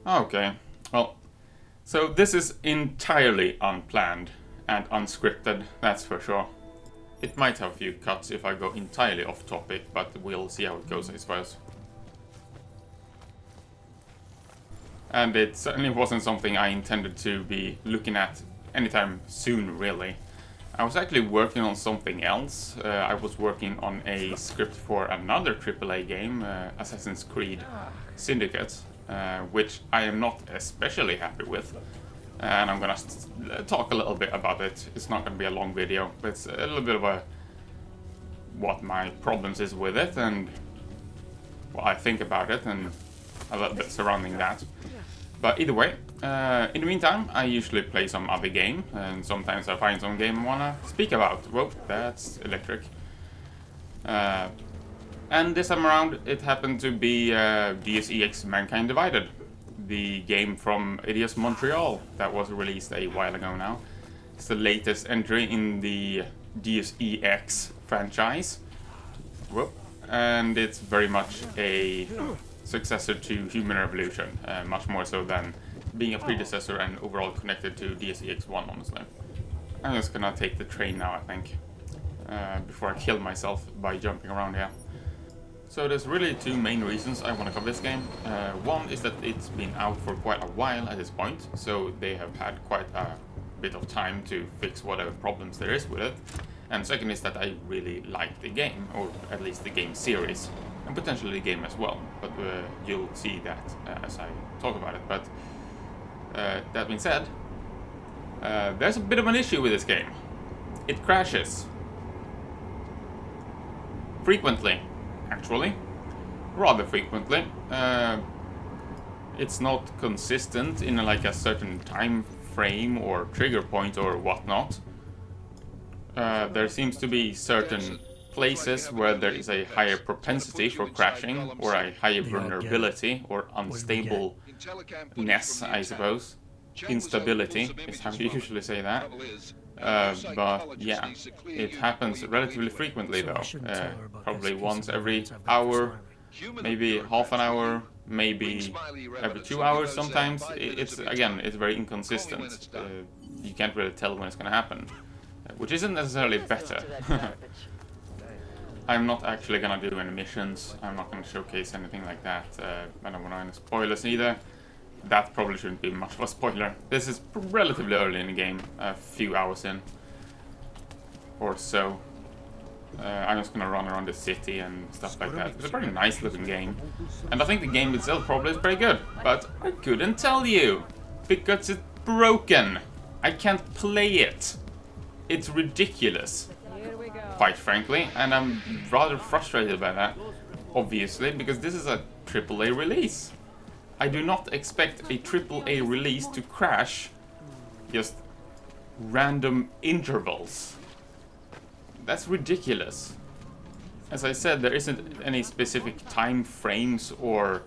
Okay, well, so this is entirely unplanned and unscripted, that's for sure. It might have a few cuts if I go entirely off topic, but we'll see how it goes, I suppose. And it certainly wasn't something I intended to be looking at anytime soon, really. I was actually working on something else. I was working on a script for another AAA game, Assassin's Creed Syndicate, which I am not especially happy with. And I'm gonna talk a little bit about it. It's not gonna be a long video, but it's a little bit of what my problems is with it and what I think about it and a little bit surrounding that. But either way, in the meantime, I usually play some other game, and sometimes I find some game I wanna speak about. Whoa, that's electric. And this time around, it happened to be Deus EX Mankind Divided, the game from Eidos Montreal that was released a while ago now. It's the latest entry in the Deus EX franchise. Whoop. And it's very much a successor to Human Revolution, much more so than being a predecessor and overall connected to Deus Ex 1, honestly. I'm just gonna take the train now, I think, before I kill myself by jumping around here. So there's really two main reasons I want to cover this game. One is that it's been out for quite a while at this point, so they have had quite a bit of time to fix whatever problems there is with it. And second is that I really like the game, or at least the game series, and potentially the game as well, but you'll see that as I talk about it. But that being said, there's a bit of an issue with this game. It crashes. Frequently, actually. Rather frequently. It's not consistent in like a certain time frame or trigger point or whatnot. There seems to be certain places where there is a higher propensity for crashing, or a higher vulnerability, or unstableness, I suppose. Instability is how you usually say that. But yeah, it happens relatively frequently though. Probably once every hour, maybe half an hour, maybe every 2 hours sometimes. It's very inconsistent. You can't really tell when it's gonna happen, which isn't necessarily better. I'm not actually gonna do any missions. I'm not gonna showcase anything like that. I don't want any spoilers either. That probably shouldn't be much of a spoiler. This is relatively early in the game, a few hours in, or so. I'm just gonna run around the city and stuff like that. It's a pretty nice looking game. And I think the game itself probably is pretty good, but I couldn't tell you, because it's broken. I can't play it. It's ridiculous, quite frankly, and I'm rather frustrated by that, obviously, because this is a AAA release. I do not expect a AAA release to crash just random intervals. That's ridiculous. As I said, there isn't any specific time frames or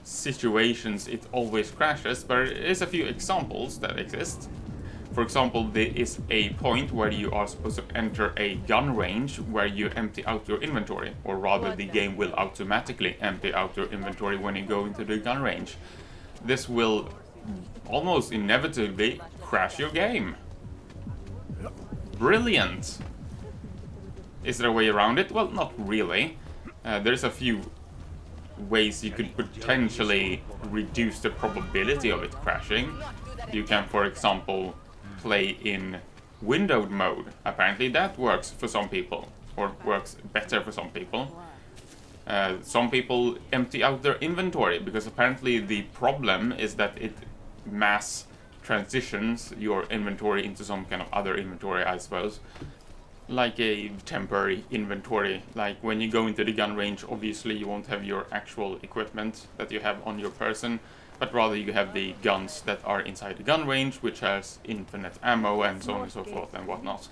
situations it always crashes, but there is a few examples that exist. For example, there is a point where you are supposed to enter a gun range where you empty out your inventory, or rather the game will automatically empty out your inventory when you go into the gun range. This will almost inevitably crash your game. Brilliant! Is there a way around it? Well, not really. There's a few ways you could potentially reduce the probability of it crashing. You can, for example, play in windowed mode. Apparently that works for some people, or works better for some people. Some people empty out their inventory, because apparently the problem is that it mass transitions your inventory into some kind of other inventory, I suppose. Like a temporary inventory. Like when you go into the gun range, obviously you won't have your actual equipment that you have on your person, but rather you have the guns that are inside the gun range, which has infinite ammo and so on and so forth and whatnot.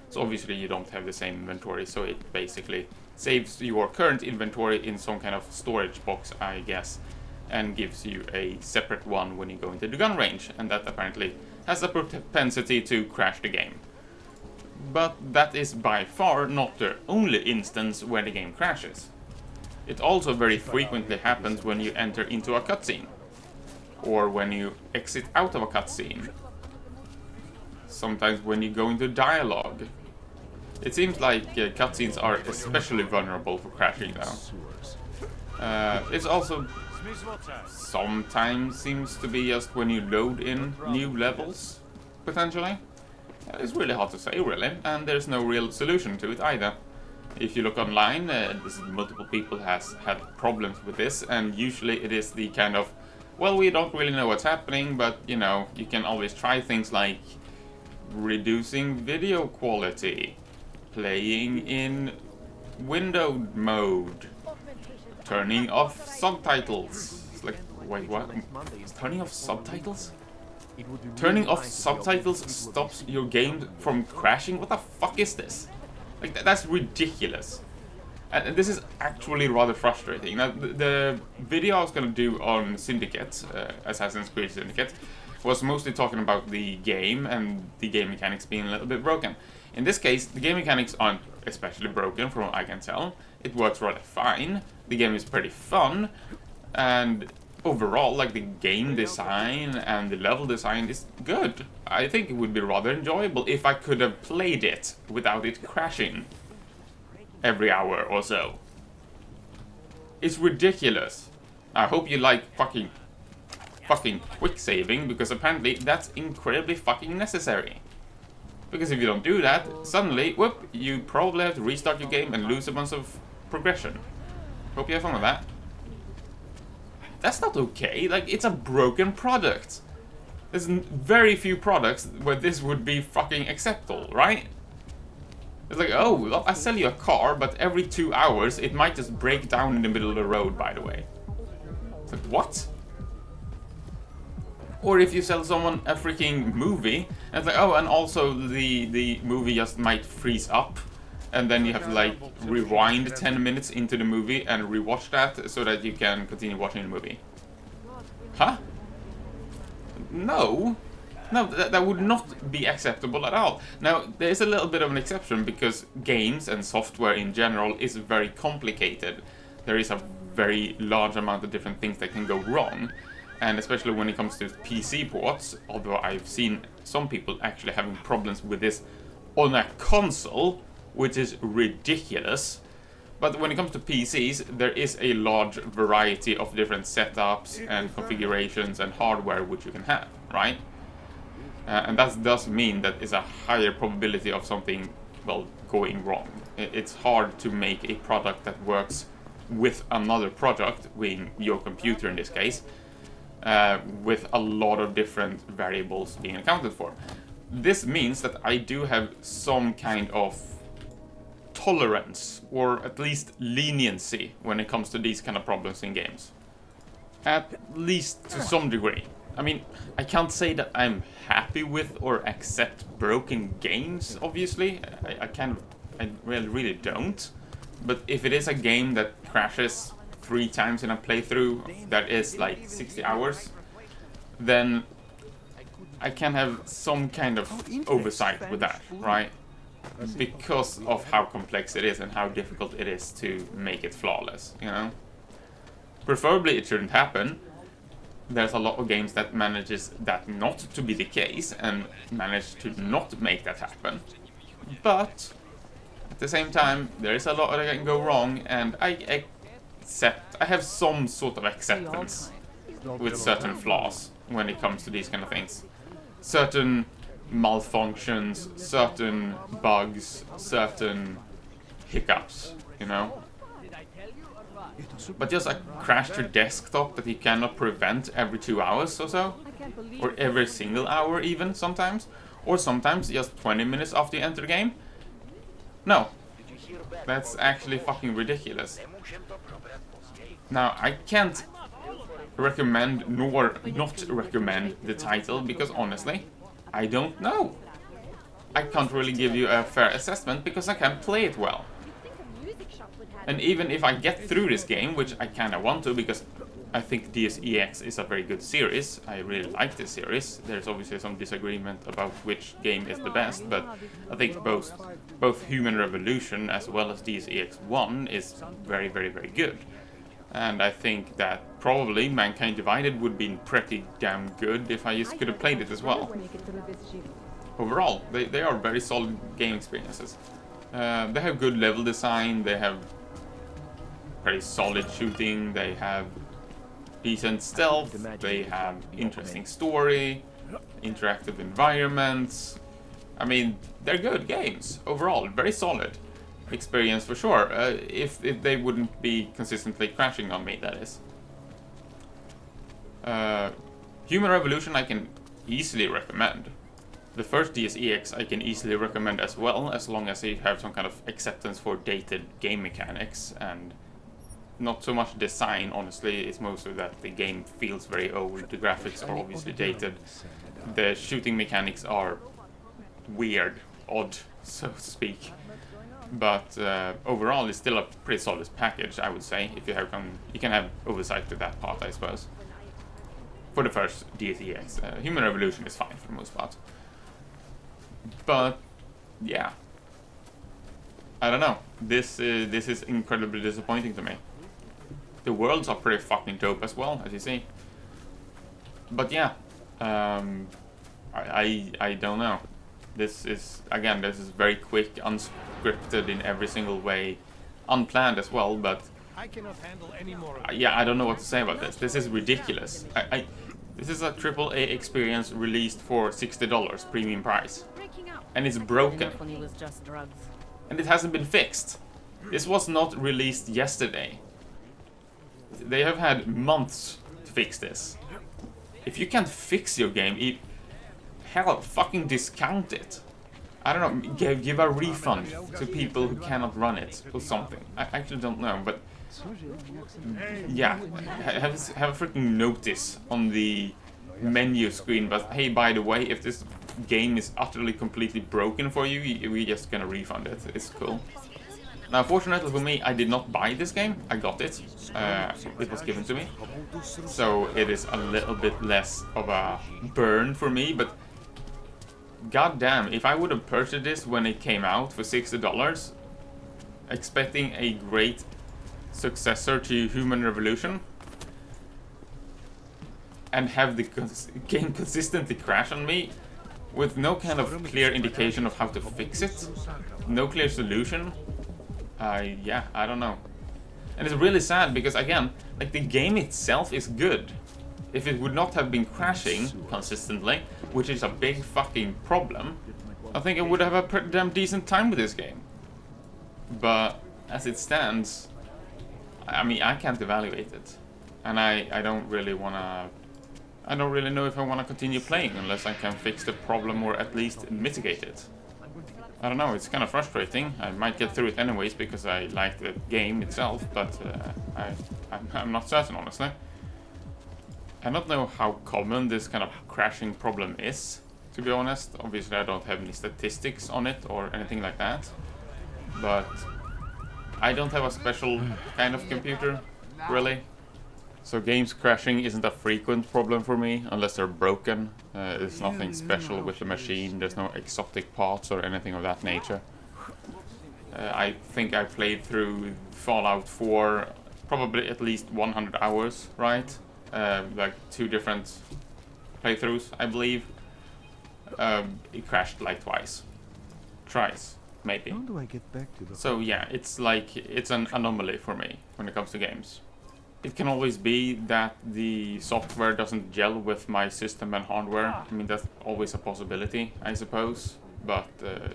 So obviously you don't have the same inventory, so it basically saves your current inventory in some kind of storage box, I guess, and gives you a separate one when you go into the gun range, and that apparently has a propensity to crash the game. But that is by far not the only instance where the game crashes. It also very frequently happens when you enter into a cutscene. or when you exit out of a cutscene. Sometimes when you go into dialogue. It seems like cutscenes are especially vulnerable for crashing though. It's also sometimes seems to be just when you load in new levels, potentially. It's really hard to say, really, and there's no real solution to it either. If you look online, multiple people has had problems with this, and usually it is the kind of, well, we don't really know what's happening, but, you know, you can always try things like reducing video quality, playing in windowed mode, turning off subtitles. It's like, wait, what? Turning off subtitles? Turning off subtitles stops your game from crashing? What the fuck is this? Like, that's ridiculous. And this is actually rather frustrating. Now, the video I was gonna do on Syndicate, Assassin's Creed Syndicate, was mostly talking about the game and the game mechanics being a little bit broken. In this case, the game mechanics aren't especially broken from what I can tell. It works rather fine. The game is pretty fun, and overall, like, the game design and the level design is good. I think it would be rather enjoyable if I could have played it without it crashing every hour or so. It's ridiculous. I hope you like fucking quick saving, because apparently that's incredibly fucking necessary. Because if you don't do that, suddenly, whoop, you probably have to restart your game and lose a bunch of progression. Hope you have fun with that. That's not okay. Like, it's a broken product. There's very few products where this would be fucking acceptable, right? It's like, oh, well, I sell you a car, but every 2 hours it might just break down in the middle of the road, by the way. It's like, what? Or if you sell someone a freaking movie, and it's like, oh, and also the movie just might freeze up, and then you have to, like, rewind 10 minutes into the movie and rewatch that so that you can continue watching the movie. Huh? No. No, that would not be acceptable at all. Now, there is a little bit of an exception, because games and software in general is very complicated. There is a very large amount of different things that can go wrong. And especially when it comes to PC ports, although I've seen some people actually having problems with this on a console, which is ridiculous. But when it comes to PCs, there is a large variety of different setups and configurations and hardware which you can have, right? And that does mean that it's a higher probability of something, well, going wrong. It's hard to make a product that works with another product, being your computer in this case, with a lot of different variables being accounted for. This means that I do have some kind of tolerance, or at least leniency, when it comes to these kind of problems in games. At least to some degree. I mean, I can't say that I'm happy with or accept broken games, obviously. I really don't. But if it is a game that crashes 3 times in a playthrough that is like 60 hours, then I can have some kind of oversight with that, right? Because of how complex it is and how difficult it is to make it flawless, you know? Preferably it shouldn't happen. There's a lot of games that manages that not to be the case and manage to not make that happen. But at the same time, there is a lot that can go wrong, and I have some sort of acceptance with certain flaws when it comes to these kind of things. Certain malfunctions, certain bugs, certain hiccups, you know? But just a crash to desktop that you cannot prevent every 2 hours or so, or every single hour even sometimes, or sometimes just 20 minutes after you enter the game? No. That's actually fucking ridiculous. Now, I can't recommend nor not recommend the title, because honestly, I don't know. I can't really give you a fair assessment because I can't play it well. And even if I get through this game, which I kinda want to, because I think Deus EX is a very good series, I really like this series. There's obviously some disagreement about which game is the best, but I think both Human Revolution as well as Deus EX 1 is very, very, very good. And I think that probably Mankind Divided would be pretty damn good if I just could have played it as well. Overall, they are very solid game experiences. They have good level design, they have pretty solid shooting, they have decent stealth, they have interesting story, interactive environments. I mean, they're good games overall, very solid experience for sure, if they wouldn't be consistently crashing on me, that is. Human Revolution I can easily recommend. The first Deus EX I can easily recommend as well, as long as you have some kind of acceptance for dated game mechanics, and not so much design, honestly. It's mostly that the game feels very old, the graphics are obviously dated, the shooting mechanics are weird, odd, so to speak. But overall, it's still a pretty solid package, I would say. If you have you can have oversight to that part, I suppose. For the first Deus EX, Human Revolution is fine for the most part. But yeah, I don't know. This is incredibly disappointing to me. The worlds are pretty fucking dope as well, as you see. But yeah, I don't know. This is very quick, unscripted in every single way, unplanned as well, but I cannot handle any more of yeah, I don't know what to say about this. This is ridiculous. This is a AAA experience released for $60 premium price, and it's broken, and it hasn't been fixed. This was not released yesterday. They have had months to fix this. If you can't fix your game, hell, fucking discount it. I don't know, give a refund to people who cannot run it or something. I actually don't know, but yeah, have a freaking notice on the menu screen. But hey, by the way, if this game is utterly completely broken for you, we're just gonna refund it. It's cool. Now, fortunately for me, I did not buy this game. I got it. It was given to me, so it is a little bit less of a burn for me. But goddamn, if I would have purchased this when it came out for $60, expecting a great successor to Human Revolution, and have the game consistently crash on me with no kind of clear indication of how to fix it, no clear solution, yeah, I don't know. And it's really sad because, again, like, the game itself is good. If it would not have been crashing consistently, which is a big fucking problem, I think I would have a pretty damn decent time with this game. But as it stands, I mean, I can't evaluate it, and I don't really wanna. I don't really know if I wanna continue playing unless I can fix the problem or at least mitigate it. I don't know. It's kind of frustrating. I might get through it anyways because I like the game itself, but I'm not certain, honestly. I don't know how common this kind of crashing problem is, to be honest. Obviously, I don't have any statistics on it or anything like that, but I don't have a special kind of computer, really. So games crashing isn't a frequent problem for me, unless they're broken. There's nothing special with the machine, there's no exotic parts or anything of that nature. I think I played through Fallout 4 probably at least 100 hours, right? Like 2 different playthroughs, I believe. It crashed like twice. Thrice, maybe. How do I get back to the So yeah, it's an anomaly for me when it comes to games. It can always be that the software doesn't gel with my system and hardware. I mean, that's always a possibility, I suppose. But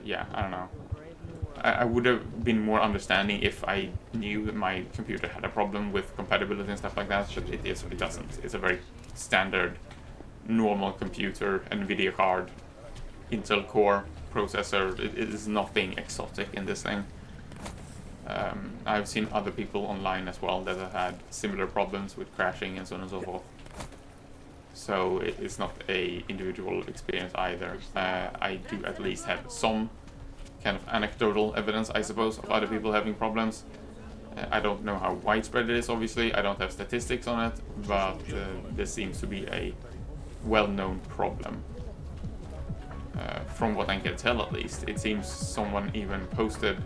yeah, I don't know. I would have been more understanding if I knew that my computer had a problem with compatibility and stuff like that, but it doesn't. It's a very standard, normal computer, NVIDIA card, Intel Core processor. It is nothing exotic in this thing. I've seen other people online as well that have had similar problems with crashing and so on and so forth. So it's not a individual experience either. I do at least have some kind of anecdotal evidence, I suppose, of other people having problems. I don't know how widespread it is, obviously. I don't have statistics on it, but this seems to be a well-known problem. From what I can tell, at least. It seems someone even posted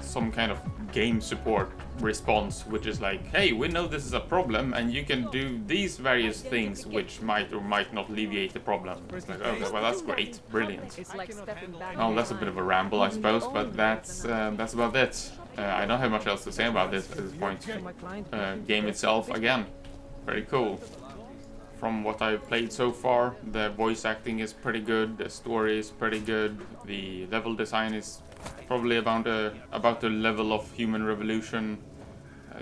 some kind of game support response, which is like, hey, we know this is a problem and you can do these various things which might or might not alleviate the problem. It's like, okay, well, that's great, brilliant. It's like stepping back. Well, that's a bit of a ramble, I suppose, but that's about it. I don't have much else to say about this at this point. Game itself, again, very cool. From what I've played so far, the voice acting is pretty good, the story is pretty good, the level design is probably about the level of Human Revolution.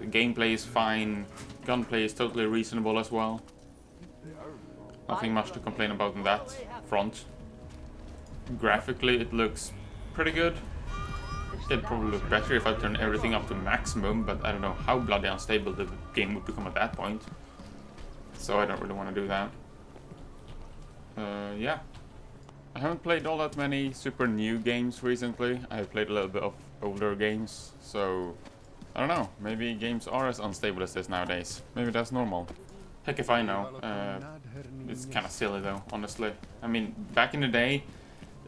Gameplay is fine, gunplay is totally reasonable as well. Nothing much to complain about on that front. Graphically, it looks pretty good. It'd probably look better if I turn everything up to maximum, but I don't know how bloody unstable the game would become at that point. So I don't really want to do that. Yeah. I haven't played all that many super new games recently. I've played a little bit of older games, so I don't know. Maybe games are as unstable as this nowadays. Maybe that's normal. Heck if I know. It's kind of silly though, honestly. I mean, back in the day,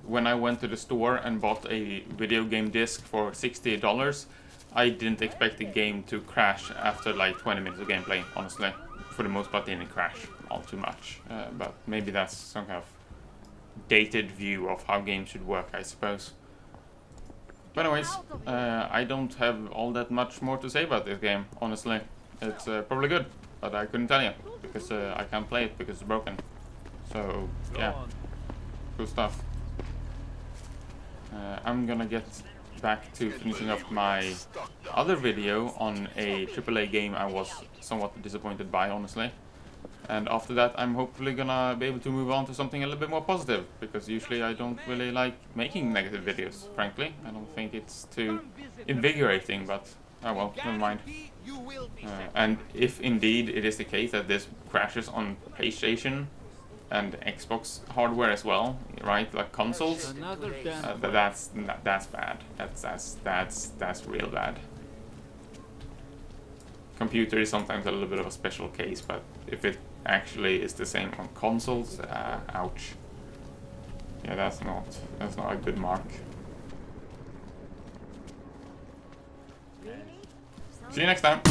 when I went to the store and bought a video game disc for $60, I didn't expect the game to crash after like 20 minutes of gameplay, honestly. For the most part, it didn't crash all too much. But maybe that's some kind of dated view of how games should work, I suppose. But anyways, I don't have all that much more to say about this game, honestly. It's probably good, but I couldn't tell you, because I can't play it because it's broken. So, yeah, cool stuff. I'm gonna get back to finishing up my other video on a AAA game I was somewhat disappointed by, honestly. And after that, I'm hopefully gonna be able to move on to something a little bit more positive, because usually I don't really like making negative videos, frankly. I don't think it's too invigorating, but oh well, never mind. And if indeed it is the case that this crashes on PlayStation and Xbox hardware as well, right? Like consoles, that's bad. That's real bad. Computer is sometimes a little bit of a special case, but if it actually is the same on consoles, ouch. Yeah, that's not a good mark. See you next time.